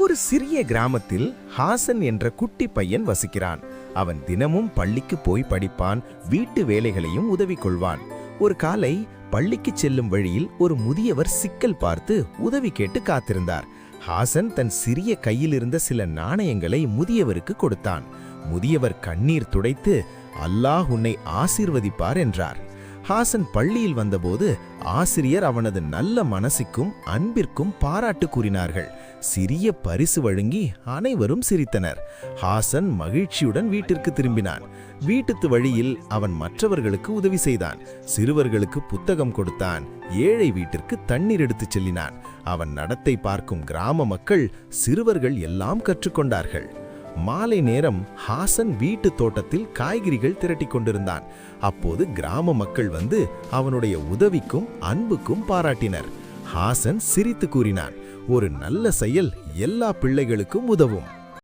ஒரு சிறிய கிராமத்தில் ஹாசன் என்ற குட்டி பையன் வசிக்கிறான். அவன் தினமும் பள்ளிக்கு போய் படிப்பான், வீட்டு வேலைகளையும் உதவி கொள்வான். ஒரு காலை பள்ளிக்கு செல்லும் வழியில் ஒரு முதியவர் சிக்கல் பார்த்து உதவி கேட்டு காத்திருந்தார். ஹாசன் தன் சிறிய கையில் இருந்த சில நாணயங்களை முதியவருக்கு கொடுத்தான். முதியவர் கண்ணீர் துடைத்து, அல்லாஹ் உன்னை ஆசீர்வதிப்பார் என்றார். ஹாசன் பள்ளியில் வந்தபோது ஆசிரியர் அவனது நல்ல மனசுக்கும் அன்பிற்கும் பாராட்டு கூறினார்கள். சிறிய பரிசு வழங்கி அனைவரும் சிரித்தனர். ஹாசன் மகிழ்ச்சியுடன் வீட்டிற்கு திரும்பினான். வீட்டுத்து வழியில் அவன் மற்றவர்களுக்கு உதவி செய்தான். சிறுவர்களுக்கு புத்தகம் கொடுத்தான். ஏழை வீட்டிற்கு தண்ணீர் எடுத்துச் செல்லினான். அவன் நடத்தை பார்க்கும் கிராம மக்கள், சிறுவர்கள் எல்லாம் கற்றுக்கொண்டார்கள். மாலை நேரம் ஹாசன் வீட்டு தோட்டத்தில் காய்கறிகள் திரட்டி கொண்டிருந்தான். அப்போது கிராம மக்கள் வந்து அவனுடைய உதவிக்கும் அன்புக்கும் பாராட்டினர். ஹாசன் சிரித்து கூறினான், ஒரு நல்ல செயல் எல்லா பிள்ளைகளுக்கும் உதவும்.